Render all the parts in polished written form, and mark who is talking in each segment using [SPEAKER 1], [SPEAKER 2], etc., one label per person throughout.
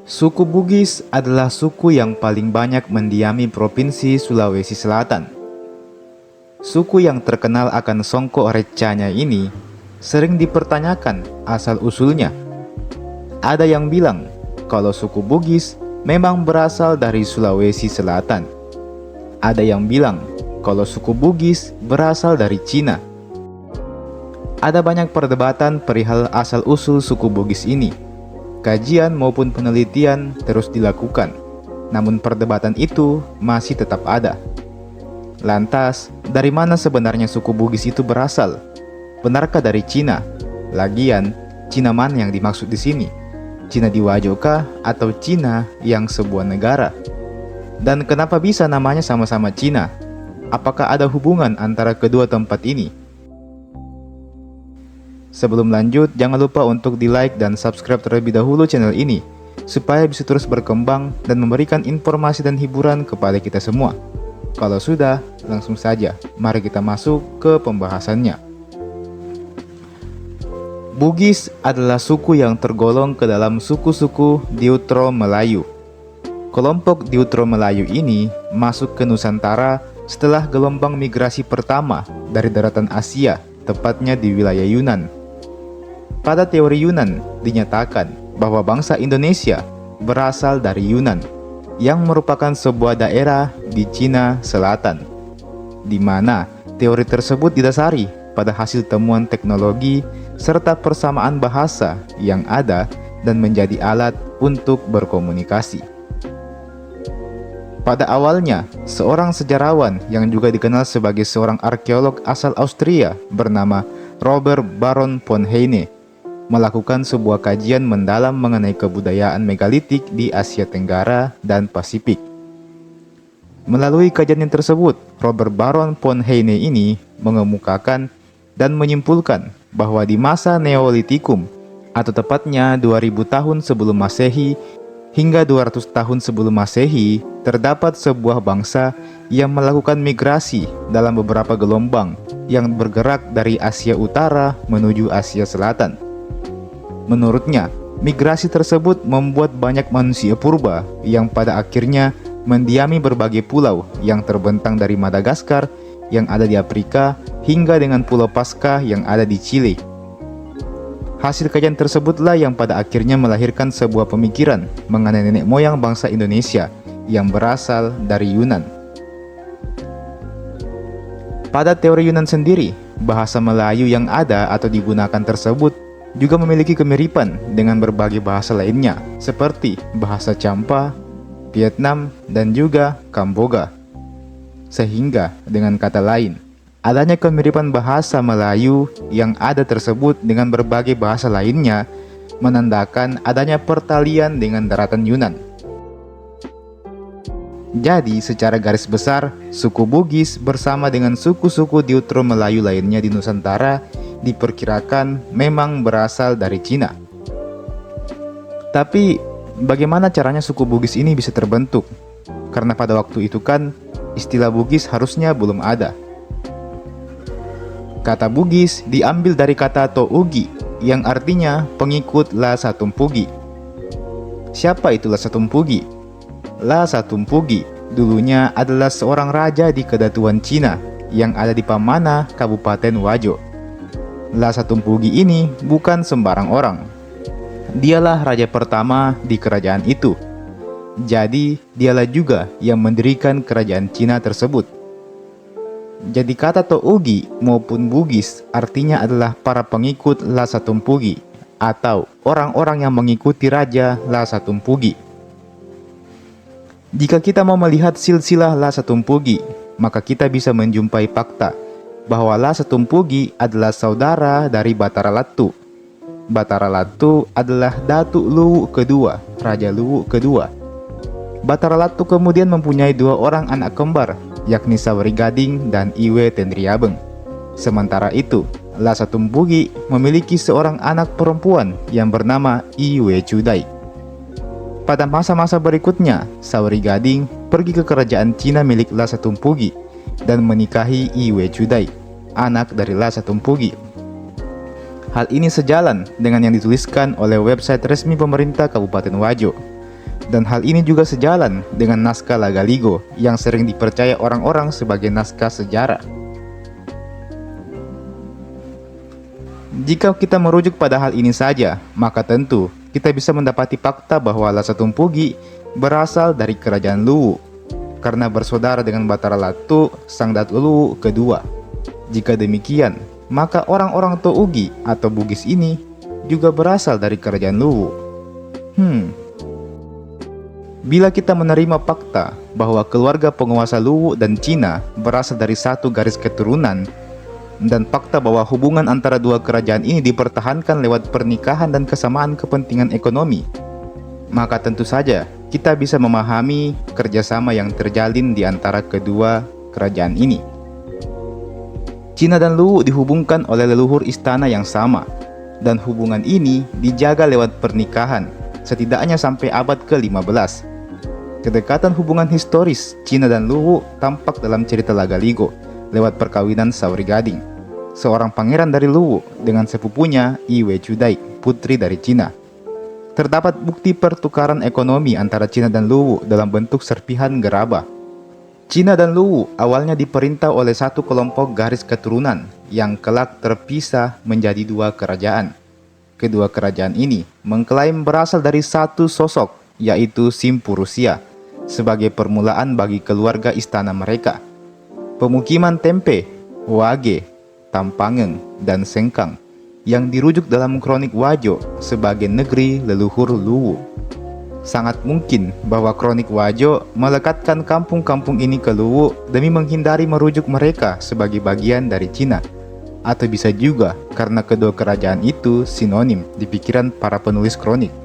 [SPEAKER 1] Suku Bugis adalah suku yang paling banyak mendiami Provinsi Sulawesi Selatan. Suku yang terkenal akan songkok recanya ini sering dipertanyakan asal-usulnya. Ada yang bilang kalau suku Bugis memang berasal dari Sulawesi Selatan. Ada yang bilang kalau suku Bugis berasal dari Cina. Ada banyak perdebatan perihal asal-usul suku Bugis ini. Kajian maupun penelitian terus dilakukan, namun perdebatan itu masih tetap ada. Lantas, dari mana sebenarnya suku Bugis itu berasal? Benarkah dari Cina? Lagian, Cina mana yang dimaksud di sini? Cina di Wajokah atau Cina yang sebuah negara? Dan kenapa bisa namanya sama-sama Cina? Apakah ada hubungan antara kedua tempat ini? Sebelum lanjut, jangan lupa untuk di-like dan subscribe terlebih dahulu channel ini, supaya bisa terus berkembang dan memberikan informasi dan hiburan kepada kita semua. Kalau sudah, langsung saja, mari kita masuk ke pembahasannya. Bugis adalah suku yang tergolong ke dalam suku-suku Deutero Melayu. Kelompok Deutero Melayu ini masuk ke Nusantara setelah gelombang migrasi pertama dari daratan Asia, tepatnya di wilayah Yunan. Pada teori Yunan, dinyatakan bahwa bangsa Indonesia berasal dari Yunan, yang merupakan sebuah daerah di Cina Selatan, di mana teori tersebut didasari pada hasil temuan teknologi serta persamaan bahasa yang ada dan menjadi alat untuk berkomunikasi. Pada awalnya, seorang sejarawan yang juga dikenal sebagai seorang arkeolog asal Austria bernama Robert Baron von Heine melakukan sebuah kajian mendalam mengenai kebudayaan megalitik di Asia Tenggara dan Pasifik. Melalui kajian tersebut, Robert Baron von Heine ini mengemukakan dan menyimpulkan bahwa di masa Neolitikum, atau tepatnya 2000 tahun sebelum Masehi hingga 200 tahun sebelum Masehi, terdapat sebuah bangsa yang melakukan migrasi dalam beberapa gelombang yang bergerak dari Asia Utara menuju Asia Selatan. Menurutnya, migrasi tersebut membuat banyak manusia purba yang pada akhirnya mendiami berbagai pulau yang terbentang dari Madagaskar yang ada di Afrika hingga dengan Pulau Paskah yang ada di Chile. Hasil kajian tersebutlah yang pada akhirnya melahirkan sebuah pemikiran mengenai nenek moyang bangsa Indonesia yang berasal dari Yunan. Pada teori Yunan sendiri, bahasa Melayu yang ada atau digunakan tersebut juga memiliki kemiripan dengan berbagai bahasa lainnya, seperti bahasa Champa, Vietnam, dan juga Kamboja. Sehingga, dengan kata lain, adanya kemiripan bahasa Melayu yang ada tersebut dengan berbagai bahasa lainnya menandakan adanya pertalian dengan daratan Yunan. Jadi, secara garis besar, suku Bugis bersama dengan suku-suku Deutero Melayu lainnya di Nusantara diperkirakan memang berasal dari Cina. Tapi, bagaimana caranya suku Bugis ini bisa terbentuk? Karena pada waktu itu kan, istilah Bugis harusnya belum ada. Kata Bugis diambil dari kata Tougi, yang artinya pengikut Lhasa Tumpugi. Siapa itu Lhasa Tumpugi? Lhasa Tumpugi dulunya adalah seorang raja di Kedatuan Cina yang ada di Pamana, Kabupaten Wajo. Lhasa Tumpugi ini bukan sembarang orang. Dialah raja pertama di kerajaan itu. Jadi, dialah juga yang mendirikan kerajaan Cina tersebut. Jadi kata Tougi maupun Bugis artinya adalah para pengikut Lhasa Tumpugi atau orang-orang yang mengikuti Raja Lhasa Tumpugi. Jika kita mau melihat silsilah Lhasa Tumpugi, maka kita bisa menjumpai fakta bahwa Lhasa Tumpugi adalah saudara dari Batara Latu. Batara Latu adalah Datuk Luwu kedua, Raja Luwu kedua. Batara Latu kemudian mempunyai dua orang anak kembar, yakni Saweri Gading dan Iwe Tendriabeng. Sementara itu, Lhasa Tumpugi memiliki seorang anak perempuan yang bernama Iwe Cudai. Pada masa-masa berikutnya, Saweri Gading pergi ke kerajaan Cina milik Lhasa Tumpugi dan menikahi Iwe Cudai, anak dari Lhasa Tumpugi. Hal ini sejalan dengan yang dituliskan oleh website resmi pemerintah Kabupaten Wajo. Dan hal ini juga sejalan dengan naskah Lagaligo yang sering dipercaya orang-orang sebagai naskah sejarah. Jika kita merujuk pada hal ini saja, maka tentu kita bisa mendapati fakta bahwa Lasatumpugi berasal dari kerajaan Luwu karena bersaudara dengan Batara Latu, Sang Datu Luwu kedua. Jika demikian, maka orang-orang Tougi atau Bugis ini juga berasal dari kerajaan Luwu. Bila kita menerima fakta bahwa keluarga penguasa Luwu dan Cina berasal dari satu garis keturunan, dan fakta bahwa hubungan antara dua kerajaan ini dipertahankan lewat pernikahan dan kesamaan kepentingan ekonomi, maka tentu saja kita bisa memahami kerjasama yang terjalin di antara kedua kerajaan ini. Cina dan Luwu dihubungkan oleh leluhur istana yang sama, dan hubungan ini dijaga lewat pernikahan, setidaknya sampai abad ke-15. Kedekatan hubungan historis Cina dan Luwu tampak dalam cerita Lagaligo lewat perkawinan Sauri Gading, seorang pangeran dari Luwu dengan sepupunya Iwe Cudai, putri dari Cina. Terdapat bukti pertukaran ekonomi antara Cina dan Luwu dalam bentuk serpihan gerabah. Cina dan Luwu awalnya diperintah oleh satu kelompok garis keturunan yang kelak terpisah menjadi dua kerajaan. Kedua kerajaan ini mengklaim berasal dari satu sosok, yaitu Simpu Rusia, sebagai permulaan bagi keluarga istana mereka. Pemukiman Tempe, Wage, Tampangeng, dan Sengkang yang dirujuk dalam kronik Wajo sebagai negeri leluhur Luwu. Sangat mungkin bahwa kronik Wajo melekatkan kampung-kampung ini ke Luwu demi menghindari merujuk mereka sebagai bagian dari Cina. Atau bisa juga karena kedua kerajaan itu sinonim di pikiran para penulis kronik.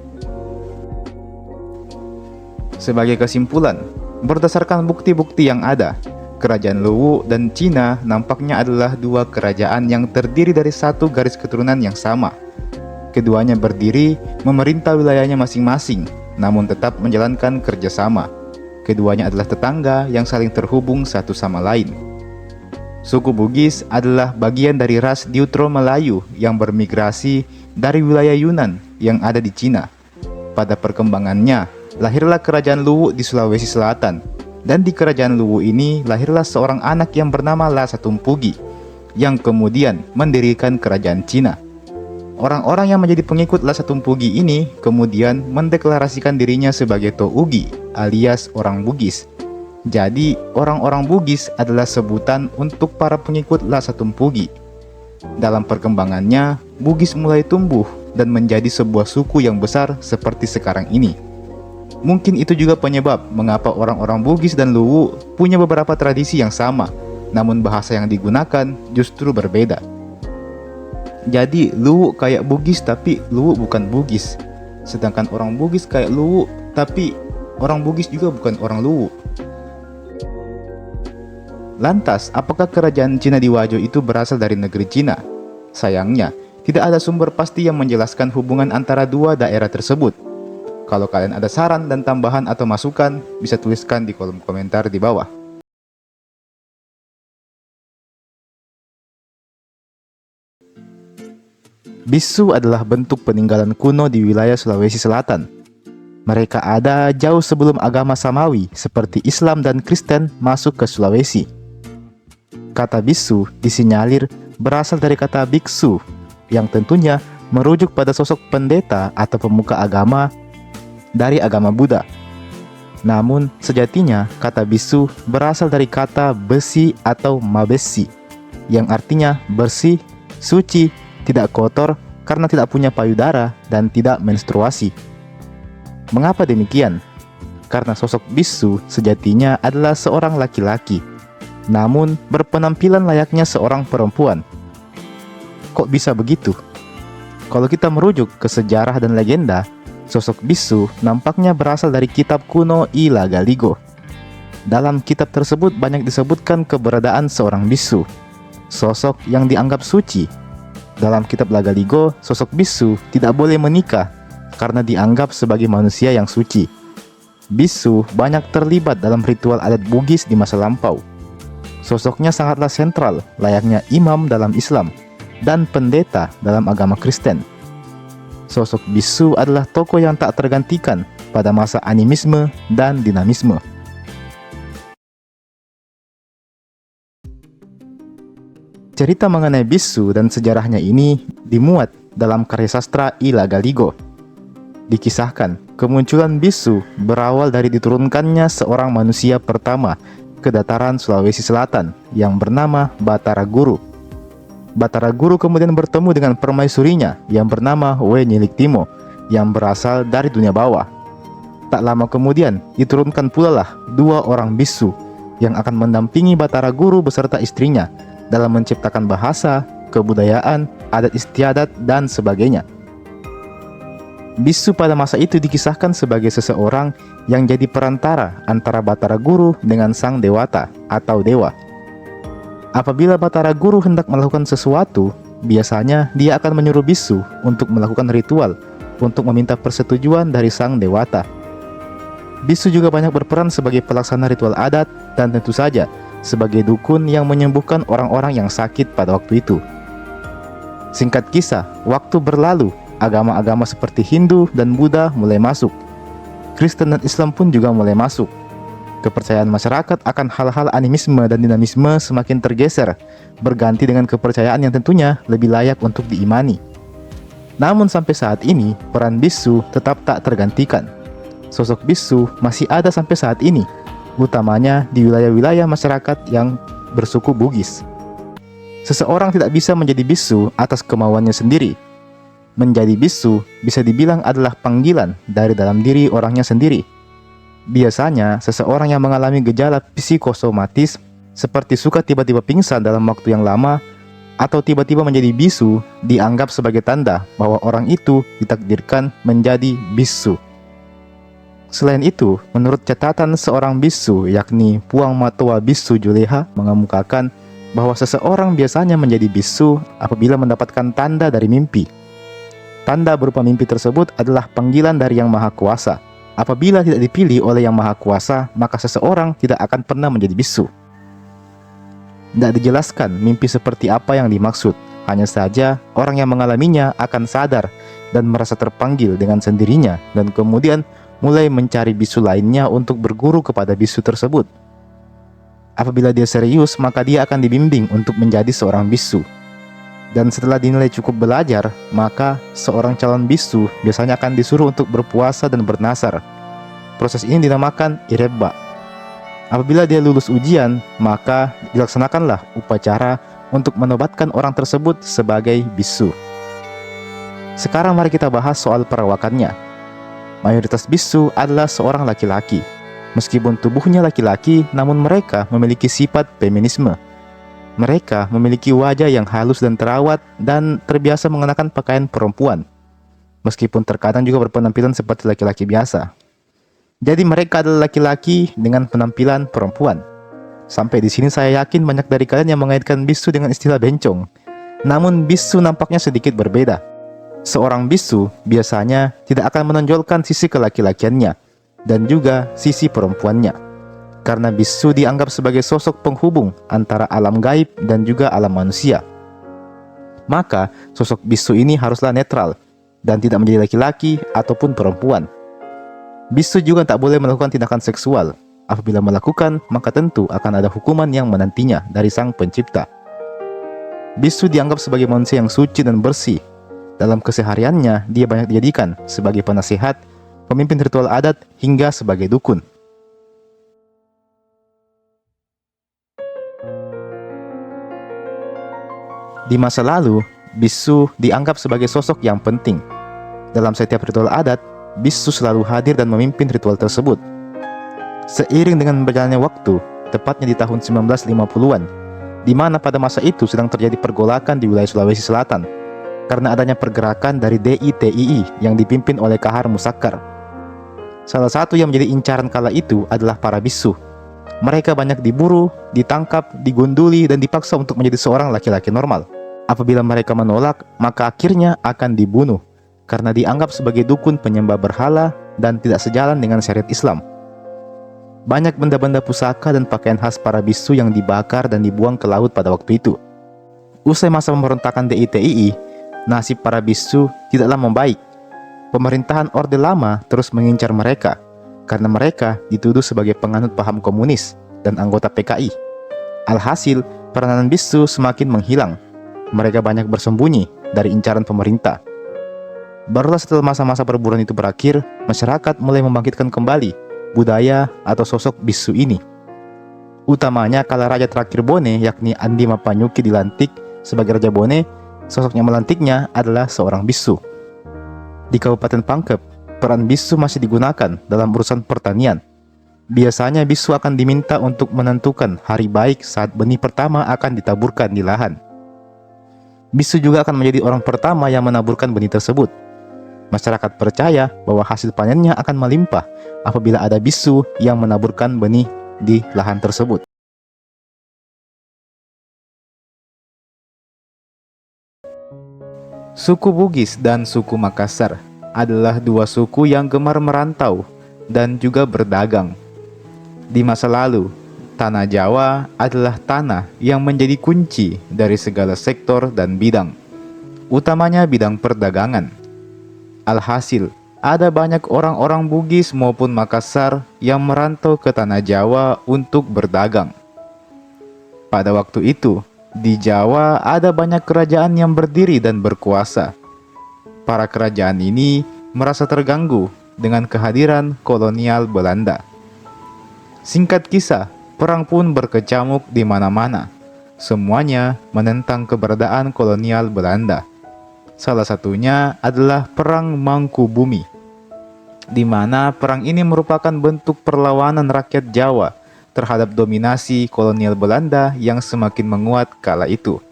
[SPEAKER 1] Sebagai kesimpulan, berdasarkan bukti-bukti yang ada, kerajaan Luwu dan Cina nampaknya adalah dua kerajaan yang terdiri dari satu garis keturunan yang sama. Keduanya berdiri memerintah wilayahnya masing-masing, namun tetap menjalankan kerjasama. Keduanya adalah tetangga yang saling terhubung satu sama lain. Suku Bugis adalah bagian dari ras Deutero Melayu yang bermigrasi dari wilayah Yunan yang ada di Cina. Pada perkembangannya, lahirlah kerajaan Luwu di Sulawesi Selatan, dan di kerajaan Luwu ini lahirlah seorang anak yang bernama Lasatumpugi, yang kemudian mendirikan kerajaan Cina. Orang-orang yang menjadi pengikut Lasatumpugi ini kemudian mendeklarasikan dirinya sebagai Tougi alias orang Bugis. Jadi, orang-orang Bugis adalah sebutan untuk para pengikut Lasatumpugi. Dalam perkembangannya, Bugis mulai tumbuh dan menjadi sebuah suku yang besar seperti sekarang ini. Mungkin itu juga penyebab mengapa orang-orang Bugis dan Luwu punya beberapa tradisi yang sama, namun bahasa yang digunakan justru berbeda. Jadi Luwu kayak Bugis tapi Luwu bukan Bugis, sedangkan orang Bugis kayak Luwu tapi orang Bugis juga bukan orang Luwu. Lantas, apakah kerajaan Cina di Wajo itu berasal dari negeri Cina? Sayangnya, tidak ada sumber pasti yang menjelaskan hubungan antara dua daerah tersebut. Kalau kalian ada saran dan tambahan atau masukan, bisa tuliskan di kolom komentar di bawah. Bisu adalah bentuk peninggalan kuno di wilayah Sulawesi Selatan. Mereka ada jauh sebelum agama Samawi seperti Islam dan Kristen masuk ke Sulawesi. Kata bisu disinyalir berasal dari kata biksu, yang tentunya merujuk pada sosok pendeta atau pemuka agama dari agama Buddha. Namun, sejatinya kata bisu berasal dari kata besi atau mabesi, yang artinya bersih, suci, tidak kotor karena tidak punya payudara dan tidak menstruasi. Mengapa demikian? Karena sosok bisu sejatinya adalah seorang laki-laki, namun berpenampilan layaknya seorang perempuan. Kok bisa begitu? Kalau kita merujuk ke sejarah dan legenda, sosok bisu nampaknya berasal dari kitab kuno I Lagaligo. Dalam kitab tersebut banyak disebutkan keberadaan seorang bisu, sosok yang dianggap suci. Dalam kitab Lagaligo, sosok bisu tidak boleh menikah karena dianggap sebagai manusia yang suci. Bisu banyak terlibat dalam ritual adat Bugis di masa lampau. Sosoknya sangatlah sentral, layaknya imam dalam Islam. dan pendeta dalam agama Kristen. Sosok bisu adalah tokoh yang tak tergantikan pada masa animisme dan dinamisme. Cerita mengenai bisu dan sejarahnya ini dimuat dalam karya sastra Ila Galigo. Dikisahkan, kemunculan bisu berawal dari diturunkannya seorang manusia pertama ke dataran Sulawesi Selatan yang bernama Batara Guru. Batara Guru kemudian bertemu dengan permaisurinya yang bernama Wenyi Liktimo yang berasal dari dunia bawah. Tak lama kemudian diturunkan pula lah 2 orang bisu yang akan mendampingi Batara Guru beserta istrinya dalam menciptakan bahasa, kebudayaan, adat istiadat, dan sebagainya. Bisu pada masa itu dikisahkan sebagai seseorang yang jadi perantara antara Batara Guru dengan sang dewata atau dewa. Apabila Batara Guru hendak melakukan sesuatu, biasanya dia akan menyuruh bisu untuk melakukan ritual untuk meminta persetujuan dari sang dewata. Bisu juga banyak berperan sebagai pelaksana ritual adat dan tentu saja sebagai dukun yang menyembuhkan orang-orang yang sakit pada waktu itu. Singkat kisah, waktu berlalu, agama-agama seperti Hindu dan Buddha mulai masuk. Kristen dan Islam pun juga mulai masuk. Kepercayaan masyarakat akan hal-hal animisme dan dinamisme semakin tergeser, berganti dengan kepercayaan yang tentunya lebih layak untuk diimani. Namun sampai saat ini, peran bisu tetap tak tergantikan. Sosok bisu masih ada sampai saat ini, utamanya di wilayah-wilayah masyarakat yang bersuku Bugis. Seseorang tidak bisa menjadi bisu atas kemauannya sendiri. Menjadi bisu bisa dibilang adalah panggilan dari dalam diri orangnya sendiri. Biasanya, seseorang yang mengalami gejala psikosomatis seperti suka tiba-tiba pingsan dalam waktu yang lama atau tiba-tiba menjadi bisu dianggap sebagai tanda bahwa orang itu ditakdirkan menjadi bisu. Selain itu, menurut catatan seorang bisu yakni Puang Matua Bisu Juleha mengemukakan bahwa seseorang biasanya menjadi bisu apabila mendapatkan tanda dari mimpi. Tanda berupa mimpi tersebut adalah panggilan dari Yang Maha Kuasa. Apabila tidak dipilih oleh Yang Maha Kuasa, maka seseorang tidak akan pernah menjadi bisu. Tidak dijelaskan mimpi seperti apa yang dimaksud. Hanya saja orang yang mengalaminya akan sadar dan merasa terpanggil dengan sendirinya dan kemudian mulai mencari bisu lainnya untuk berguru kepada bisu tersebut. Apabila dia serius, maka dia akan dibimbing untuk menjadi seorang bisu. Dan setelah dinilai cukup belajar, maka seorang calon bisu biasanya akan disuruh untuk berpuasa dan bernasar. Proses ini dinamakan irebba. Apabila dia lulus ujian, maka dilaksanakanlah upacara untuk menobatkan orang tersebut sebagai bisu. Sekarang mari kita bahas soal perawakannya. Mayoritas bisu adalah seorang laki-laki. Meskipun tubuhnya laki-laki, namun mereka memiliki sifat feminisme. Mereka memiliki wajah yang halus dan terawat dan terbiasa mengenakan pakaian perempuan. Meskipun terkadang juga berpenampilan seperti laki-laki biasa. Jadi mereka adalah laki-laki dengan penampilan perempuan. Sampai di sini saya yakin banyak dari kalian yang mengaitkan bisu dengan istilah bencong. Namun bisu nampaknya sedikit berbeda. Seorang bisu biasanya tidak akan menonjolkan sisi kelaki-lakiannya dan juga sisi perempuannya. Karena bisu dianggap sebagai sosok penghubung antara alam gaib dan juga alam manusia. Maka sosok bisu ini haruslah netral dan tidak menjadi laki-laki ataupun perempuan. Bisu juga tak boleh melakukan tindakan seksual. Apabila melakukan, maka tentu akan ada hukuman yang menantinya dari Sang Pencipta. Bisu dianggap sebagai manusia yang suci dan bersih. Dalam kesehariannya, dia banyak dijadikan sebagai penasihat, pemimpin ritual adat, hingga sebagai dukun. Di masa lalu, bisu dianggap sebagai sosok yang penting. Dalam setiap ritual adat, bisu selalu hadir dan memimpin ritual tersebut. Seiring dengan berjalannya waktu, tepatnya di tahun 1950-an, di mana pada masa itu sedang terjadi pergolakan di wilayah Sulawesi Selatan, karena adanya pergerakan dari DITII yang dipimpin oleh Kahar Musakkar. Salah satu yang menjadi incaran kala itu adalah para bisu. Mereka banyak diburu, ditangkap, digunduli, dan dipaksa untuk menjadi seorang laki-laki normal. Apabila mereka menolak, maka akhirnya akan dibunuh, karena dianggap sebagai dukun penyembah berhala dan tidak sejalan dengan syariat Islam. Banyak benda-benda pusaka dan pakaian khas para bisu yang dibakar dan dibuang ke laut pada waktu itu. Usai masa pemberontakan DITII, nasib para bisu tidaklah membaik. Pemerintahan Orde Lama terus mengincar mereka karena mereka dituduh sebagai penganut paham komunis dan anggota PKI. Alhasil, peranan bisu semakin menghilang. Mereka banyak bersembunyi dari incaran pemerintah. Barulah setelah masa-masa perburuan itu berakhir, masyarakat mulai membangkitkan kembali budaya atau sosok bisu ini. Utamanya kala raja terakhir Bone, yakni Andi Mapanyuki dilantik sebagai Raja Bone, sosok yang melantiknya adalah seorang bisu. Di Kabupaten Pangkep, peran bisu masih digunakan dalam urusan pertanian. Biasanya bisu akan diminta untuk menentukan hari baik saat benih pertama akan ditaburkan di lahan. Bisu juga akan menjadi orang pertama yang menaburkan benih tersebut. Masyarakat percaya bahwa hasil panennya akan melimpah apabila ada bisu yang menaburkan benih di lahan tersebut. Suku Bugis dan suku Makassar adalah dua suku yang gemar merantau dan juga berdagang. Di masa lalu, tanah Jawa adalah tanah yang menjadi kunci dari segala sektor dan bidang, utamanya bidang perdagangan. Alhasil, ada banyak orang-orang Bugis maupun Makassar yang merantau ke tanah Jawa untuk berdagang. Pada waktu itu, di Jawa ada banyak kerajaan yang berdiri dan berkuasa. Para kerajaan ini merasa terganggu dengan kehadiran kolonial Belanda. Singkat kisah, perang pun berkecamuk di mana-mana. Semuanya menentang keberadaan kolonial Belanda. Salah satunya adalah Perang Mangkubumi, di mana perang ini merupakan bentuk perlawanan rakyat Jawa terhadap dominasi kolonial Belanda yang semakin menguat kala itu.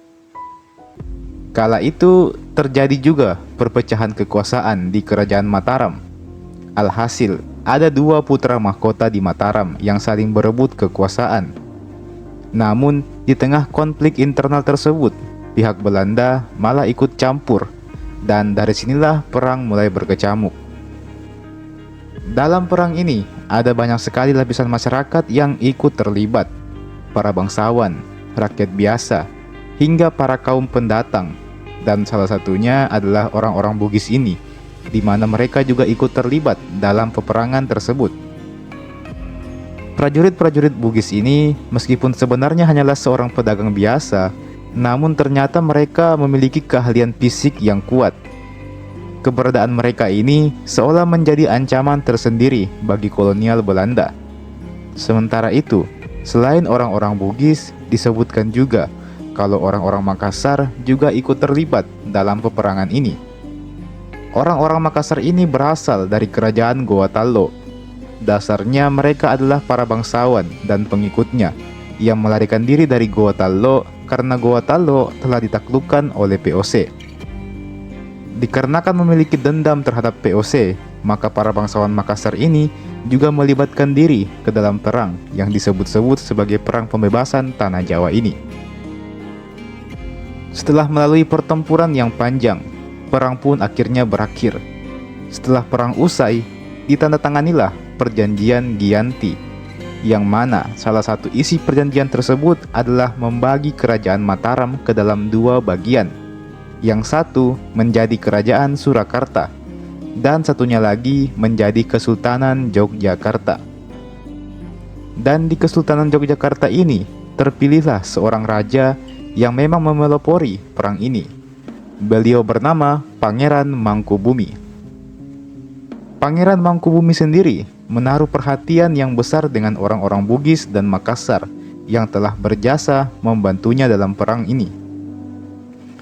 [SPEAKER 1] Kala itu terjadi juga perpecahan kekuasaan di Kerajaan Mataram. Alhasil, ada dua putra mahkota di Mataram yang saling berebut kekuasaan. Namun, di tengah konflik internal tersebut, pihak Belanda malah ikut campur, dan dari sinilah perang mulai berkecamuk. Dalam perang ini, ada banyak sekali lapisan masyarakat yang ikut terlibat. Para bangsawan, rakyat biasa, hingga para kaum pendatang. Dan salah satunya adalah orang-orang Bugis ini, di mana mereka juga ikut terlibat dalam peperangan tersebut. Prajurit-prajurit Bugis ini, meskipun sebenarnya hanyalah seorang pedagang biasa, namun ternyata mereka memiliki keahlian fisik yang kuat. Keberadaan mereka ini seolah menjadi ancaman tersendiri bagi kolonial Belanda. Sementara itu, selain orang-orang Bugis, disebutkan juga kalau orang-orang Makassar juga ikut terlibat dalam peperangan ini. Orang-orang Makassar ini berasal dari kerajaan Gorontalo. Dasarnya mereka adalah para bangsawan dan pengikutnya yang melarikan diri dari Gorontalo karena Gorontalo telah ditaklukkan oleh VOC. Dikarenakan memiliki dendam terhadap VOC, maka para bangsawan Makassar ini juga melibatkan diri ke dalam perang yang disebut-sebut sebagai Perang Pembebasan Tanah Jawa ini. Setelah melalui pertempuran yang panjang, perang pun akhirnya berakhir. Setelah perang usai, ditandatanganilah Perjanjian Giyanti, yang mana salah satu isi perjanjian tersebut adalah membagi kerajaan Mataram ke dalam dua bagian. Yang satu menjadi Kerajaan Surakarta, dan satunya lagi menjadi Kesultanan Yogyakarta. Dan di Kesultanan Yogyakarta ini, terpilihlah seorang raja yang memang memelopori perang ini. Beliau bernama Pangeran Mangkubumi. Pangeran Mangkubumi sendiri menaruh perhatian yang besar dengan orang-orang Bugis dan Makassar yang telah berjasa membantunya dalam perang ini.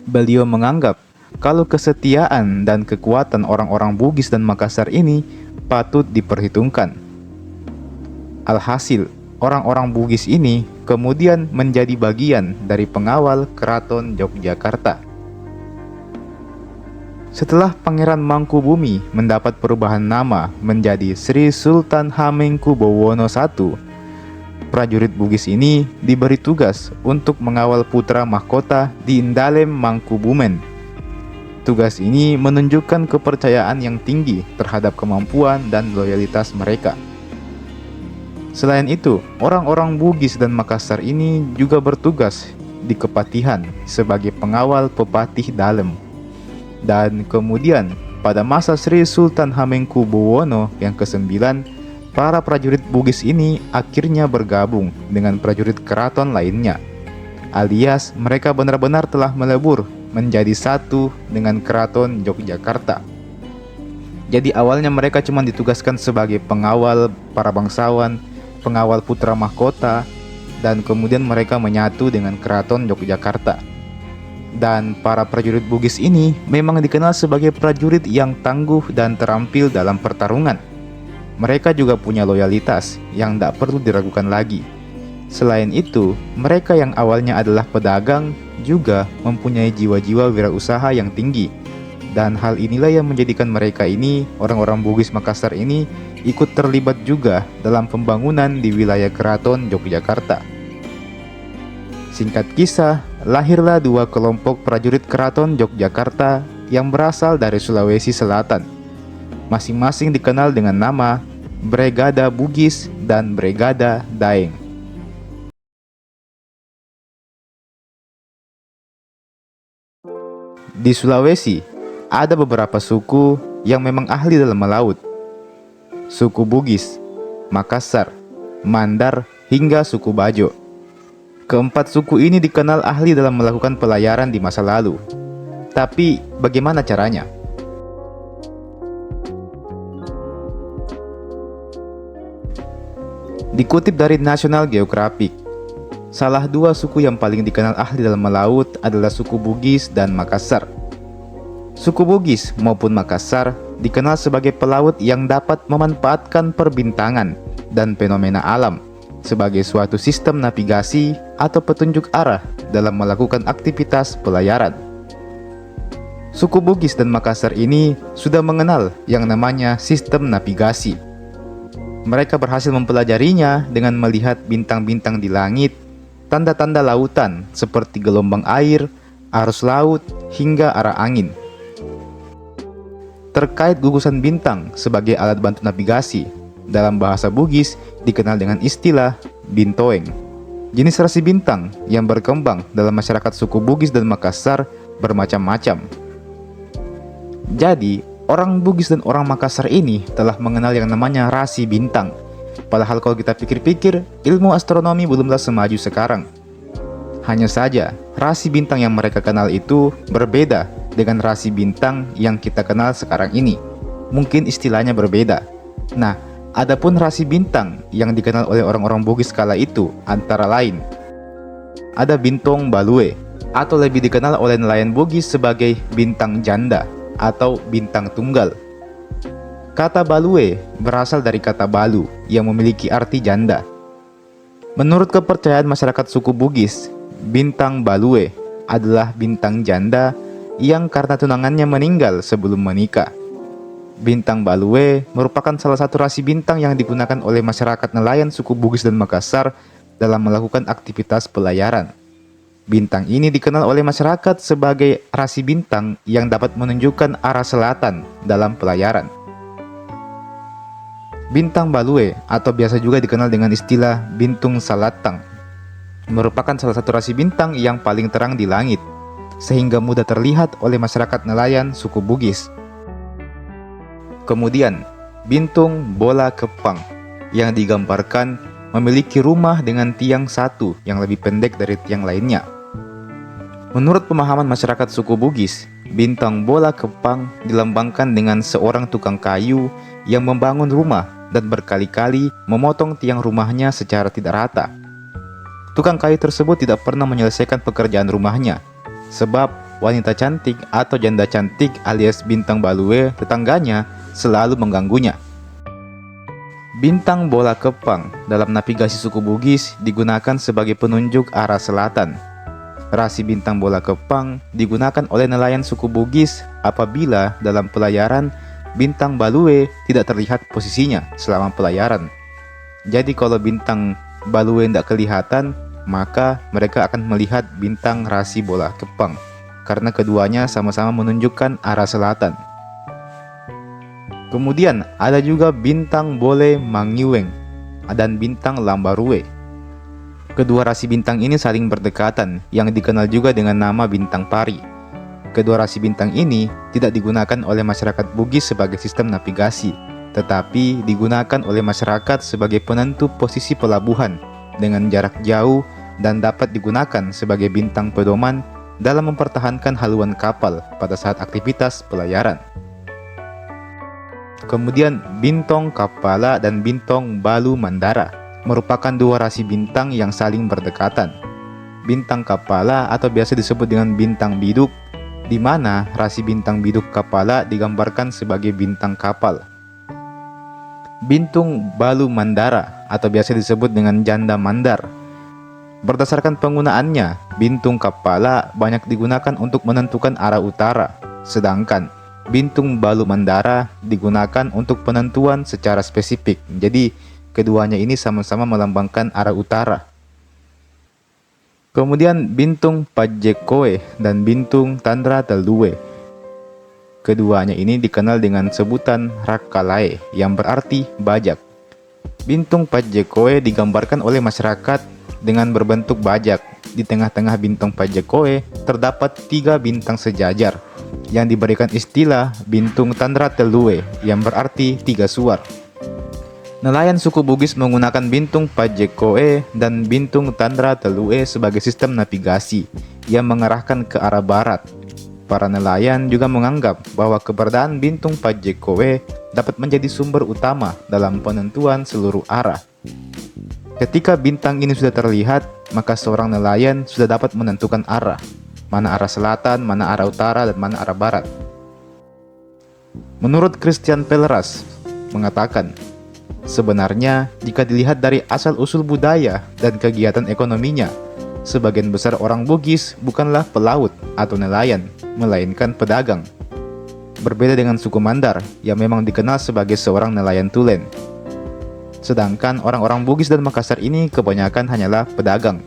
[SPEAKER 1] Beliau menganggap kalau kesetiaan dan kekuatan orang-orang Bugis dan Makassar ini patut diperhitungkan. Alhasil, orang-orang Bugis ini kemudian menjadi bagian dari pengawal Keraton Yogyakarta. Setelah Pangeran Mangkubumi mendapat perubahan nama menjadi Sri Sultan Hamengkubuwono I, prajurit Bugis ini diberi tugas untuk mengawal putra mahkota di Indalem Mangkubumen. Tugas ini menunjukkan kepercayaan yang tinggi terhadap kemampuan dan loyalitas mereka. Selain itu, orang-orang Bugis dan Makassar ini juga bertugas di Kepatihan sebagai pengawal Pepatih Dalem. Dan kemudian pada masa Sri Sultan Hamengkubuwono yang ke-9, para prajurit Bugis ini akhirnya bergabung dengan prajurit keraton lainnya, alias mereka benar-benar telah melebur menjadi satu dengan keraton Yogyakarta. Jadi awalnya mereka cuma ditugaskan sebagai pengawal para bangsawan, pengawal putra mahkota, dan kemudian mereka menyatu dengan keraton Yogyakarta. Dan para prajurit Bugis ini memang dikenal sebagai prajurit yang tangguh dan terampil dalam pertarungan. Mereka juga punya loyalitas yang tak perlu diragukan lagi. Selain itu, mereka yang awalnya adalah pedagang juga mempunyai jiwa-jiwa wirausaha yang tinggi. Dan hal inilah yang menjadikan mereka ini, orang-orang Bugis Makassar ini, ikut terlibat juga dalam pembangunan di wilayah keraton Yogyakarta. Singkat kisah, lahirlah dua kelompok prajurit keraton Yogyakarta yang berasal dari Sulawesi Selatan. Masing-masing dikenal dengan nama Brigada Bugis dan Brigada Daeng. Di Sulawesi, ada beberapa suku yang memang ahli dalam melaut. Suku Bugis, Makassar, Mandar, hingga suku Bajo. Keempat suku ini dikenal ahli dalam melakukan pelayaran di masa lalu. Tapi bagaimana caranya? Dikutip dari National Geographic, salah dua suku yang paling dikenal ahli dalam melaut adalah suku Bugis dan Makassar. Suku Bugis maupun Makassar dikenal sebagai pelaut yang dapat memanfaatkan perbintangan dan fenomena alam sebagai suatu sistem navigasi atau petunjuk arah dalam melakukan aktivitas pelayaran. Suku Bugis dan Makassar ini sudah mengenal yang namanya sistem navigasi. Mereka berhasil mempelajarinya dengan melihat bintang-bintang di langit, tanda-tanda lautan seperti gelombang air, arus laut, hingga arah angin. Terkait gugusan bintang sebagai alat bantu navigasi, dalam bahasa Bugis dikenal dengan istilah bintoeng. Jenis rasi bintang yang berkembang dalam masyarakat suku Bugis dan Makassar bermacam-macam. Jadi, orang Bugis dan orang Makassar ini telah mengenal yang namanya rasi bintang. Padahal kalau kita pikir-pikir, ilmu astronomi belumlah semaju sekarang. Hanya saja, rasi bintang yang mereka kenal itu berbeda dengan rasi bintang yang kita kenal sekarang ini. Mungkin istilahnya berbeda. Nah, adapun rasi bintang yang dikenal oleh orang-orang Bugis kala itu antara lain ada bintang balue, atau lebih dikenal oleh nelayan Bugis sebagai bintang janda atau bintang tunggal. Kata balue berasal dari kata balu yang memiliki arti janda. Menurut kepercayaan masyarakat suku Bugis, bintang balue adalah bintang janda yang karena tunangannya meninggal sebelum menikah. Bintang balue merupakan salah satu rasi bintang yang digunakan oleh masyarakat nelayan suku Bugis dan Makassar dalam melakukan aktivitas pelayaran. Bintang ini dikenal oleh masyarakat sebagai rasi bintang yang dapat menunjukkan arah selatan dalam pelayaran. Bintang balue atau biasa juga dikenal dengan istilah bintung salatang merupakan salah satu rasi bintang yang paling terang di langit, sehingga mudah terlihat oleh masyarakat nelayan suku Bugis. Kemudian, bintung bola kepang yang digambarkan memiliki rumah dengan tiang satu yang lebih pendek dari tiang lainnya. Menurut pemahaman masyarakat suku Bugis, bintang bola kepang dilambangkan dengan seorang tukang kayu yang membangun rumah dan berkali-kali memotong tiang rumahnya secara tidak rata. Tukang kayu tersebut tidak pernah menyelesaikan pekerjaan rumahnya, sebab wanita cantik atau janda cantik alias bintang balue tetangganya selalu mengganggunya. Bintang bola kepang dalam navigasi suku Bugis digunakan sebagai penunjuk arah selatan. Rasi bintang bola kepang digunakan oleh nelayan suku Bugis apabila dalam pelayaran bintang balue tidak terlihat posisinya selama pelayaran. Jadi kalau bintang balue tidak kelihatan, maka mereka akan melihat bintang rasi bola kepang, karena keduanya sama-sama menunjukkan arah selatan. Kemudian ada juga bintang bole mangiweng dan bintang lambarue. Kedua rasi bintang ini saling berdekatan, yang dikenal juga dengan nama bintang pari. Kedua rasi bintang ini tidak digunakan oleh masyarakat Bugis sebagai sistem navigasi, tetapi digunakan oleh masyarakat sebagai penentu posisi pelabuhan dengan jarak jauh dan dapat digunakan sebagai bintang pedoman dalam mempertahankan haluan kapal pada saat aktivitas pelayaran. Kemudian Bintong Kapala dan Bintong Balu Mandara merupakan dua rasi bintang yang saling berdekatan. Bintang Kapala atau biasa disebut dengan bintang biduk, di mana rasi bintang biduk Kapala digambarkan sebagai bintang kapal. Bintung Balu Mandara atau biasa disebut dengan janda mandar. Berdasarkan penggunaannya, bintung Kapala banyak digunakan untuk menentukan arah utara, sedangkan Bintung Balu Mandara digunakan untuk penentuan secara spesifik. Jadi, keduanya ini sama-sama melambangkan arah utara. Kemudian Bintung Pajekoe dan Bintung Tandra Telue. Keduanya ini dikenal dengan sebutan Rakkalae yang berarti bajak. Bintung Pajekoe digambarkan oleh masyarakat dengan berbentuk bajak. Di tengah-tengah Bintung Pajekoe terdapat 3 bintang sejajar yang diberikan istilah Bintung Tandra Telue yang berarti 3 suar. Nelayan suku Bugis menggunakan Bintung Pajekoe dan Bintung Tandra Telue sebagai sistem navigasi yang mengarahkan ke arah barat. Para nelayan juga menganggap bahwa keberadaan Bintung Pajekoe dapat menjadi sumber utama dalam penentuan seluruh arah. Ketika bintang ini sudah terlihat, maka seorang nelayan sudah dapat menentukan arah. Mana arah selatan, mana arah utara, dan mana arah barat. Menurut Christian Pelleras mengatakan, sebenarnya jika dilihat dari asal-usul budaya dan kegiatan ekonominya, sebagian besar orang Bugis bukanlah pelaut atau nelayan, melainkan pedagang. Berbeda dengan suku Mandar yang memang dikenal sebagai seorang nelayan tulen. Sedangkan orang-orang Bugis dan Makassar ini kebanyakan hanyalah pedagang.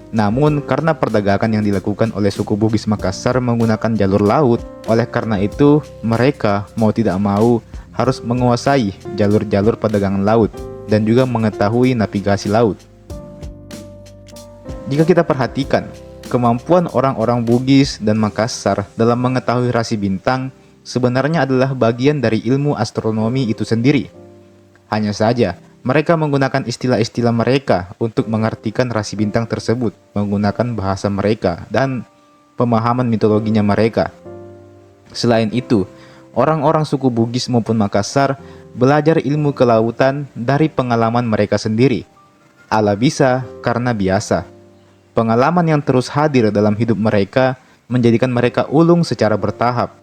[SPEAKER 1] Namun karena perdagangan yang dilakukan oleh suku Bugis Makassar menggunakan jalur laut, oleh karena itu mereka mau tidak mau harus menguasai jalur-jalur perdagangan laut dan juga mengetahui navigasi laut. Jika kita perhatikan, kemampuan orang-orang Bugis dan Makassar dalam mengetahui rasi bintang sebenarnya adalah bagian dari ilmu astronomi itu sendiri. Hanya saja, mereka menggunakan istilah-istilah mereka untuk mengartikan rasi bintang tersebut, menggunakan bahasa mereka dan pemahaman mitologinya mereka. Selain itu, orang-orang suku Bugis maupun Makassar belajar ilmu kelautan dari pengalaman mereka sendiri. Ala bisa karena biasa. Pengalaman yang terus hadir dalam hidup mereka menjadikan mereka ulung secara bertahap.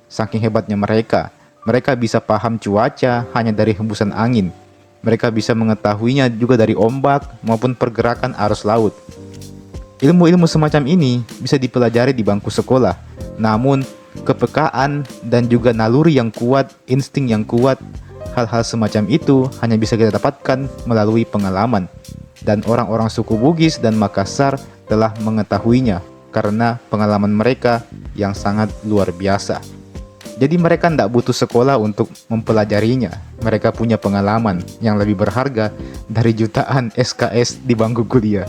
[SPEAKER 1] Saking hebatnya mereka bisa paham cuaca hanya dari hembusan angin. Mereka bisa mengetahuinya juga dari ombak maupun pergerakan arus laut. Ilmu-ilmu semacam ini bisa dipelajari di bangku sekolah. Namun, kepekaan dan juga naluri yang kuat, insting yang kuat, hal-hal semacam itu hanya bisa kita dapatkan melalui pengalaman. Dan orang-orang suku Bugis dan Makassar telah mengetahuinya karena pengalaman mereka yang sangat luar biasa. Jadi mereka tidak butuh sekolah untuk mempelajarinya. Mereka punya pengalaman yang lebih berharga dari jutaan SKS di bangku kuliah.